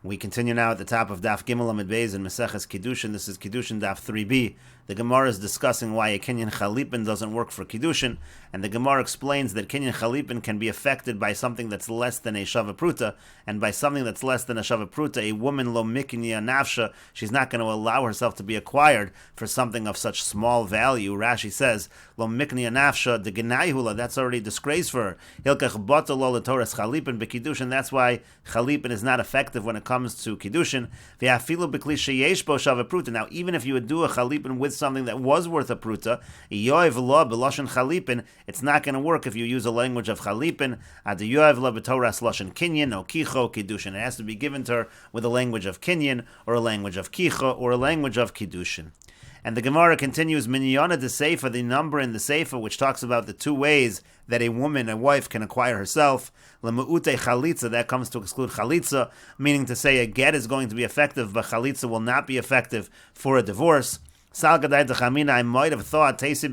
We continue now at the top of Daf Gimel Amid Beis in Meseches Kiddushin. This is Kiddushin Daf 3b. The Gemara is discussing why a Kinyan Chalipin doesn't work for Kiddushin, and the Gemara explains that Kinyan Chalipin can be affected by something that's less than a Shava Pruta, and by something that's less than a Shava Pruta, a woman lo miknya nafsha, she's not going to allow herself to be acquired for something of such small value. Rashi says, lo miknya nafsha, de genaihula, that's already disgrace for her. Hilkach bata lo l'toras Chalipin beKiddushin, that's why Chalipin is not effective when it comes to Kiddushin. V'afilu b'kli sheyesh bo Shava Pruta. Now, even if you would do a Chalipin with something that was worth a pruta, yoev lo b'loshen chalipin, it's not going to work if you use a language of chalipin. Ad yoev lo b'toras loshen kinyan or kicho kiddushin. It has to be given to her with a language of kinyan or a language of kicho or a language of kiddushin. And the Gemara continues, minyana de seifa, the number in the seifa which talks about the two ways that a woman, a wife, can acquire herself. Lemu'ute chalitza, that comes to exclude chalitza, meaning to say a get is going to be effective, but chalitza will not be effective for a divorce. I might have thought we should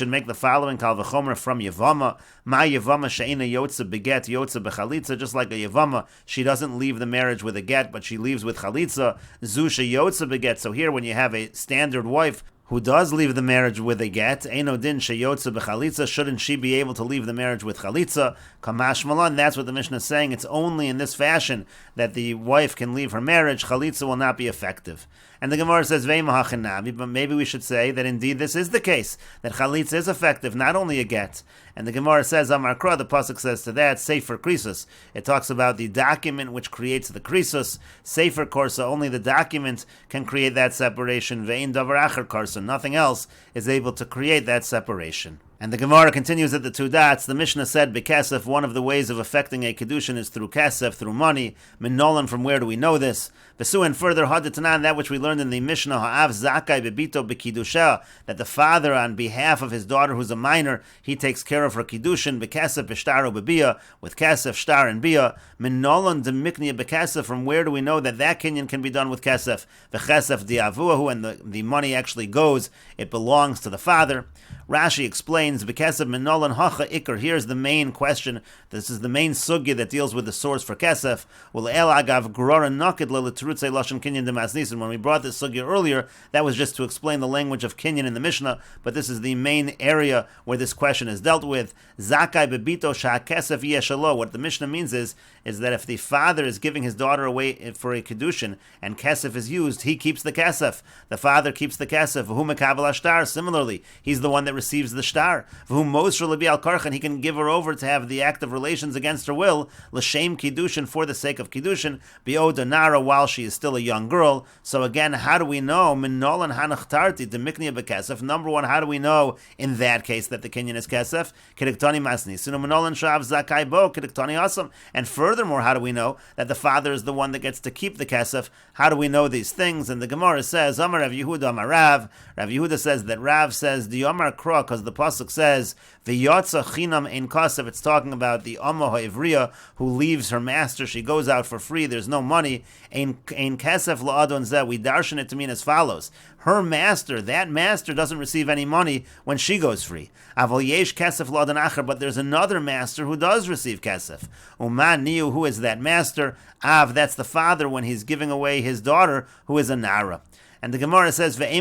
make the following kal v'chomer from Yevama. Ma Yevama she'ina yotza beget yotza bechalitza. Just like a Yevama, she doesn't leave the marriage with a get, but she leaves with chalitza. Zu sheyotza beget. So here, when you have a standard wife who does leave the marriage with a get, eino din sheyotza bechalitza, shouldn't she be able to leave the marriage with chalitza? Kamash malan, that's what the Mishnah is saying. It's only in this fashion that the wife can leave her marriage. Chalitza will not be effective. And the Gemara says, but maybe we should say that indeed this is the case, that chalitza is effective, not only a get. And the Gemara says, Amar Kra, the pasuk says to that, Sefer Krisus. It talks about the document which creates the Krisus. Sefer Korsa, only the document can create that separation. Ve'in davar acher Korsa, nothing else is able to create that separation. And the Gemara continues at the two dots. The Mishnah said, Bekesef, one of the ways of affecting a Kiddushin is through Kesef, through money. Min Nolan, from where do we know this? Vesu, and further, Haditanan, that which we learned in the Mishnah, Ha'av Zakai Bebito Bekiddusha, that the father, on behalf of his daughter who's a minor, he takes care of her Kiddushin, Bekesef, B'shtaru Bebia, with Kesef, Shtar, and Bia. Min Nolan, Demiknia Bekesef, from where do we know that that kinyan can be done with Kesef? V'chesef Diavuahu, and the money actually goes, it belongs to the father. Rashi explains, Bekesef Minolan Hacha Iker. Here's the main question. This is the main sugya that deals with the source for Kesef. Well, El Agav Grora Nakid Lelitrutze Lashon Kinyan Demasnis. And when we brought this sugya earlier, that was just to explain the language of Kinyan in the Mishnah, but this is the main area where this question is dealt with. Zakai Bebito Shah Kesef Yeshalo. What the Mishnah means is that if the father is giving his daughter away for a Kiddushin and Kesef is used, he keeps the Kesef. The father keeps the Kesef. V'hu Mekabel Ashtar. Similarly, he's the one that receives the shtar. V'hu Mosher Lebi Al Karchan, he can give her over to have the act of relations against her will, l'shem Kiddushin, for the sake of Kiddushin, Bi'oda Nara, while she is still a young girl. So again, how do we know? Min Nolan Hanachtarti, Demiknia Bekesef. Number one, how do we know in that case that the kinyan is Kesef? Kidiktani Masni. Sinu Minolan Shav Zakai Bo, Kidiktani Asam. And furthermore, how do we know that the father is the one that gets to keep the Kesef? How do we know these things? And the Gemara says, Amar Rav Yehuda, Amar Rav. Rav Yehuda says that Rav says, the Amar Kra, because the pasuk says, V'yotza chinam ein kasef. It's talking about the Amma ha'ivriya who leaves her master. She goes out for free. There's no money. Ein kasef la'adon zeh. We darshan it to mean as follows. Her master, that master doesn't receive any money when she goes free. Aval yesh kasef la'adon acher. But there's another master who does receive kasef. Uman niu, who is that master? Av, that's the father when he's giving away his daughter who is a nara. And the Gemara says, but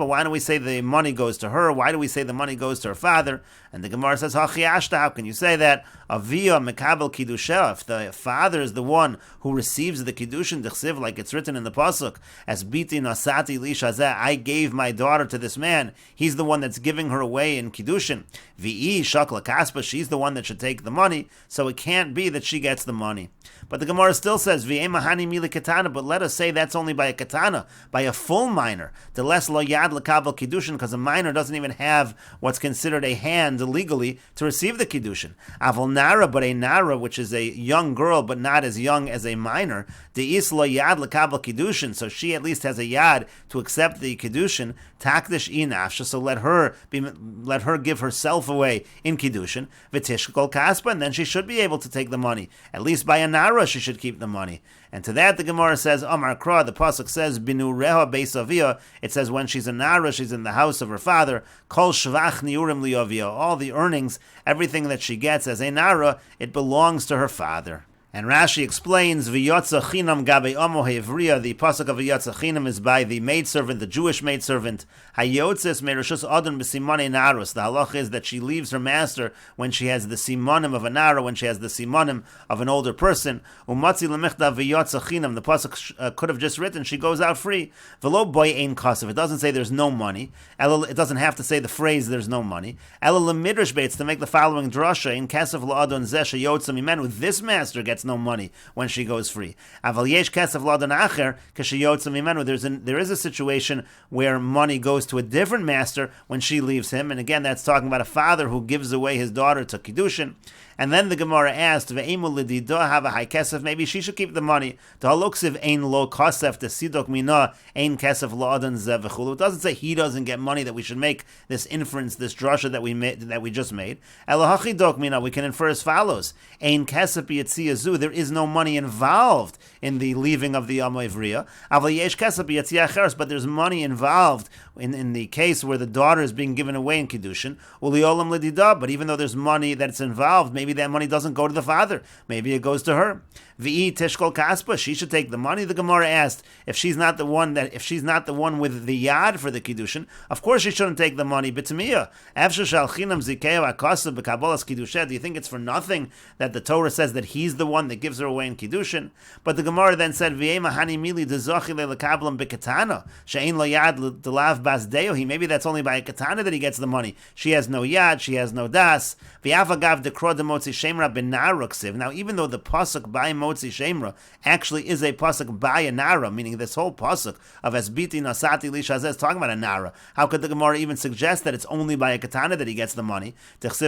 why do we say the money goes to her? Why do we say the money goes to her father? And the Gemara says, how can you say that? Avia mekabel kiddusha. If the father is the one who receives the kiddushin d'chsiv, like it's written in the pasuk, as biti nasati lishazeh, I gave my daughter to this man. He's the one that's giving her away in kiddushin. Vi shakla kaspa, she's the one that should take the money. So it can't be that she gets the money. But the Gemara still says, mahani mili katana. But let us say that's only by a katana, by a full minor. The less lo yad lekabel kiddushin, because a minor doesn't even have what's considered a hand legally to receive the kiddushin. Aval nara, but a nara, which is a young girl, but not as young as a minor. De'is lo yad lekabel kiddushin, so she at least has a yad to accept the kiddushin. Takdish inafsha, so let her give herself away in kiddushin. V'tishkol kaspa, and then she should be able to take the money. At least by a nara, she should keep the money. And to that the Gemara says, Amar Kra, the pasuk says, Binu reha beisavia. It says when she's a nara, she's in the house of her father. Kol shvach niurim liovia. All the earnings, everything that she gets as a nara, it belongs to her father. And Rashi explains, V'yotza chinam gabe amo hevriya, the pasuk of V'yotza chinam is by the maidservant, the Jewish maidservant. Hayotzes merishus adon b'simone narus. The halach is that she leaves her master when she has the simonim of a nara, when she has the simonim of an older person. Umatzi lemechta v'yotza chinam. The pasuk could have just written, she goes out free. V'lo boy ein kasav. It doesn't say there's no money. It doesn't have to say the phrase there's no money. Ela lemidrash beitz, to make the following drasha, in kasav la'adon zeh sheyotza mimenu. This master gets no money when she goes free. Aval yesh kesef l'adon acher k'sheyotza mimenu. There is a situation where money goes to a different master when she leaves him, and again that's talking about a father who gives away his daughter to Kiddushin. And then the Gemara asked, "Ve'emu l'dido hava hay kesef." Maybe she should keep the money. Ta'aluksiv ein lo kasef desidok mina ein kesef la'adon zeh v'chulu. It doesn't say he doesn't get money that we should make this inference, this drasha that we just made. Elahachi dok mina. We can infer as follows: ein kesef b'yetziyazu. There is no money involved in the leaving of the Amo Ivriya. Aval yesh kesef b'yetziyah acheres, but there's money involved in the case where the daughter is being given away in Kiddushin. Uliolam l'dida. But even though there's money that's involved, maybe that money doesn't go to the father. Maybe it goes to her. V'i tishkol kaspa. She should take the money. The Gemara asked if she's not the one with the yad for the Kiddushin. Of course she shouldn't take the money. B'tamiya. Afsher shal chinam zikeu akasav b'kabolas Kiddushin. Do you think it's for nothing that the Torah says that he's the one that gives her away in Kiddushin? But the Gemara then said, V'yei mahani mili dezochi lekablam b'katana she'ein lo yad delav bas deohi. Maybe that's only by a katana that he gets the money. She has no yad. She has no das. V'yafagav dekro demotzi shemra b'naruksiv. Now, even though the pasuk by Motzi Shemra actually is a pasuk by a nara, meaning this whole pasuk of Esbiti Nasati Lishazeh is talking about a nara. How could the Gemara even suggest that it's only by a katana that he gets the money? But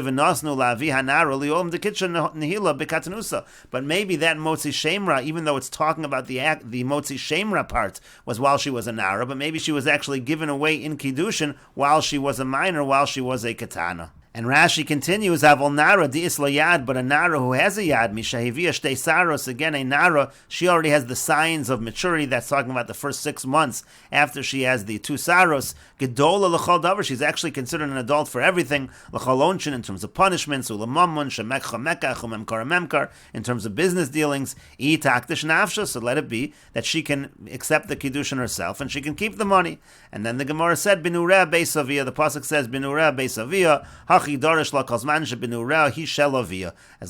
maybe that Motzi Shemra, even though it's talking about the Motzi Shemra part, was while she was a nara, but maybe she was actually given away in Kiddushin while she was a minor, while she was a katana. And Rashi continues, Avol Nara di'is lo yad, but a Nara who has a yad, Mishahivia shtei saros, again a Nara, she already has the signs of maturity. That's talking about the first 6 months after she has the 2 saros. Gedola l'chol davar, she's actually considered an adult for everything. L'chol onshin, in terms of punishments, u'lamamon, shemekcha mekach, u'memkar memkar, in terms of business dealings, i'taktish nafsha, so let it be that she can accept the Kiddushin herself, and she can keep the money. And then the Gemara said, Binureh beisavia, the pasuk says, Binureh beisavia, as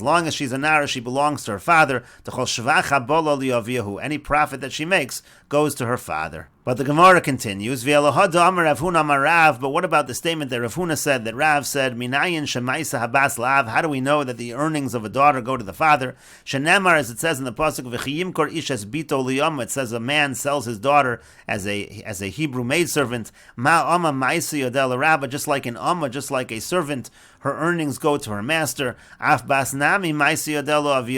long as she's a nara, she belongs to her father. Any profit that she makes goes to her father. But the Gemara continues, but what about the statement that Rav Huna said, that Rav said, how do we know that the earnings of a daughter go to the father? Shenemar, as it says in the pasuk, it says a man sells his daughter as a Hebrew maidservant. Just like an amma, just like a servant, her earnings go to her master.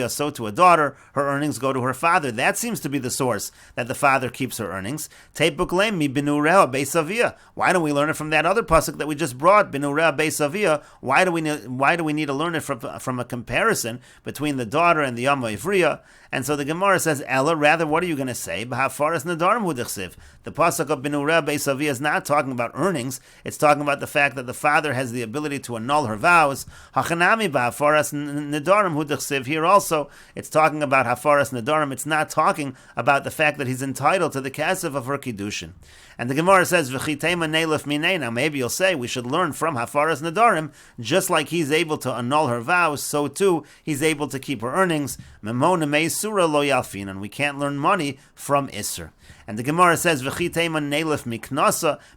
So to a daughter, her earnings go to her father. That seems to be the source, that the father keeps her earnings. Why don't we learn it from that other pasuk that we just brought? Why do we need to learn it from a comparison between the daughter and the Amma Ivriya? And so the Gemara says, Ella, rather, what are you going to say? The pasuk of Binureh Beisavia is not talking about earnings. It's talking about the fact that the father has the ability to annul her vows. Here also, it's talking about Hafaras Nedarim. It's not talking about the fact that he's entitled to the kasef of her Kiddushin. And the Gemara says, now maybe you'll say we should learn from Hafaras Nedarim, just like he's able to annul her vows, so too he's able to keep her earnings. And we can't learn money from Isser. And the Gemara says,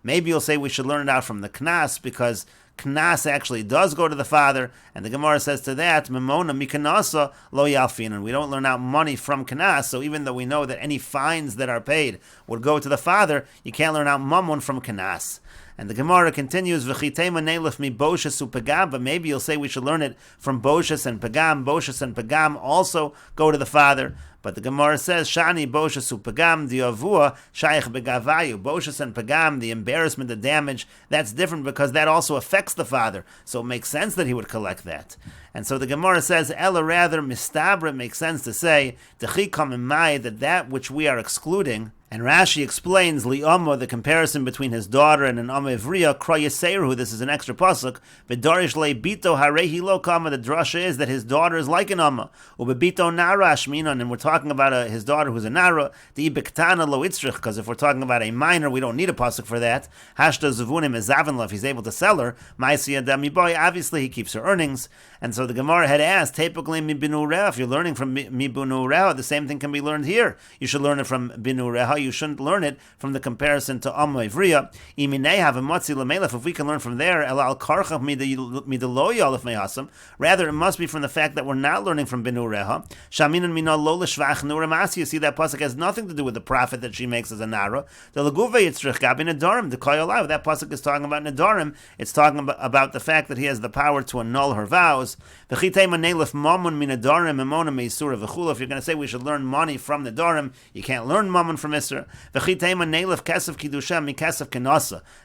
maybe you'll say we should learn it out from the Knas, because Knas actually does go to the father, and the Gemara says to that, Memona mikanasa lo yalfin, and we don't learn out money from Knas, so even though we know that any fines that are paid would go to the father, you can't learn out mammon from Knas. And the Gemara continues, V'chitema neilef mi boshes upagam, but maybe you'll say we should learn it from boshes and pagam. Boshes and pagam also go to the father. But the Gemara says, Shani boshes upagam diavua shaykh begavayu. Boshes and pagam, the embarrassment, the damage, that's different because that also affects the father. So it makes sense that he would collect that. And so the Gemara says, Ella rather mistabra, makes sense to say, that which we are excluding And Rashi explains li'ama, the comparison between his daughter and an amma ivriya, kra yaseru, this is an extra pasuk, v'darish le bito harehi lo kama, the drasha is that his daughter is like an amma, ubebito nara ashminan, and we're talking about his daughter who's a nara, the ibiktana lo itzrich, because if we're talking about a minor, we don't need a pasuk for that, hashta zavunim ezavinla, if he's able to sell her, ma'isi adami boy, obviously he keeps her earnings, and so the Gemara had asked, Tepukle mi binu reha, if you're learning from mi binu reha, the same thing can be learned here. You should learn it from binu reha, you shouldn't learn it from the comparison to amma ivriya. Iminei have a matzi lemelef, if we can learn from there, elal karchach midelo yalef mehasam, rather it must be from the fact that we're not learning from binu reha. Shaminan mina lo l'shvach nura masi, you see that pasuk has nothing to do with the profit that she makes as a nara. The laguve yitzrich gabi nedarim, the koyalav, that pasuk is talking about nedarim, it's talking about the fact that he has the power to annul her vows. If you're going to say we should learn money from the Dorim, you can't learn mammon from Isra.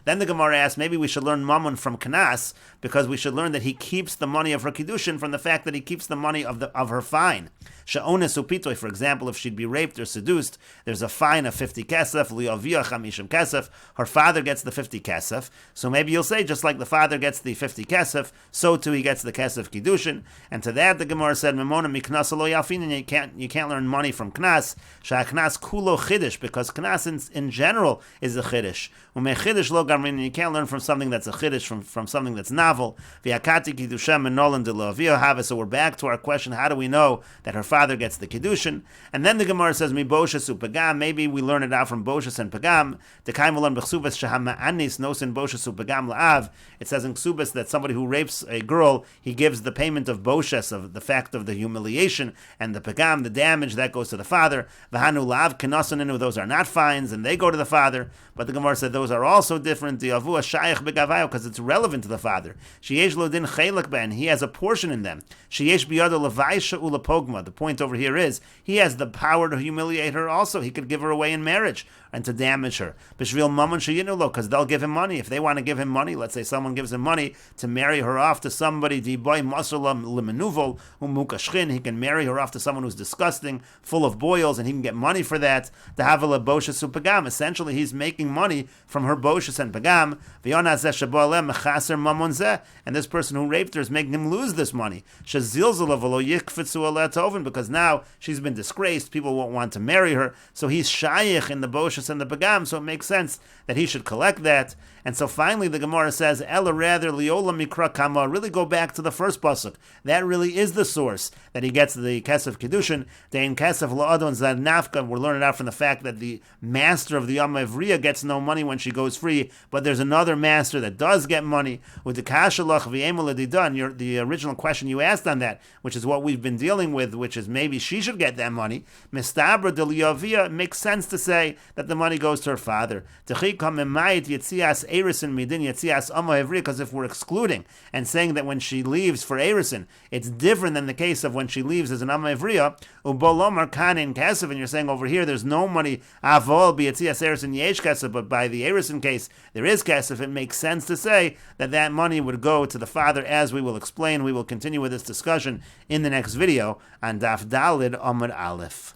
Then the Gemara asks, maybe we should learn mammon from Kanas, because we should learn that he keeps the money of her Kiddushin from the fact that he keeps the money of her fine. For example, if she'd be raped or seduced, there's a fine of 50 kesef, li'aviyah chamishim kesef, her father gets the 50 kesef, so maybe you'll say, just like the father gets the 50 kesef, so too he gets the kesef Kiddushin, and to that the Gemara said, Memona miknas lo yalfin, you can't learn money from knas, sha'knas kulo chiddush, because knas in general is a chiddush, chiddush lo gamrin, you can't learn from something that's a chiddush, from something that's novel, v'yakati kiddushem menolan de lo aviyah have, so we're back to our question, how do we know that her father gets the Kiddushin? And then the Gemara says, Mi Boshas u Pagam, maybe we learn it out from Boshas and Pagam. The Kaimulan Bechsubas Shahama Anis Nosin Boshas u Pagam La'av. It says in Ksubas that somebody who rapes a girl, he gives the payment of Boshas, of the fact of the humiliation, and the Pagam, the damage, that goes to the father. Vahanu La'av Kenosaninu, those are not fines, and they go to the father. But the Gemara said those are also different. The Avua Shayach Begavayo, because it's relevant to the father. Sheyesh Lodin Chelak Ben, he has a portion in them. Sheyesh Biyado Levaisha Ula Pogma. The point over here is he has the power to humiliate her also. He could give her away in marriage and to damage her. Bishvil Mammon Sheyinulo, because they'll give him money. If they want to give him money, let's say someone gives him money to marry her off to somebody, Diboy Masalam Limenuvol, Umukashchin, he can marry her off to someone who's disgusting, full of boils, and he can get money for that. The Havala Boshas Upagam. Essentially, he's making money from her Boshas and Pagam. And this person who raped her is making him lose this money. Because now she's been disgraced, people won't want to marry her, so he's shayich in the Boshas and the Pagam, so it makes sense that he should collect that. And so finally the Gemara says, Ella rather liola mikra kama, really go back to the first pasuk. That really is the source that he gets the kesef Kiddushin. Dein kesef la'adon zad nafka, we're learning out from the fact that the master of the Amma Ivriya gets no money when she goes free, but there's another master that does get money. With the kashalach v'emel adidan, the original question you asked on that, which is what we've been dealing with, which is maybe she should get that money. Mistabra de liavia, it makes sense to say that the money goes to her father. Because if we're excluding and saying that when she leaves for Erison, it's different than the case of when she leaves as an Amma Ivriya, ubolomar kanin kesef, and you're saying over here there's no money, avol b'yatzias Erison yesh kesef, but by the Erison case there is kesef, it makes sense to say that that money would go to the father, as we will explain. We will continue with this discussion in the next video on Daf Dalid Amud Aleph.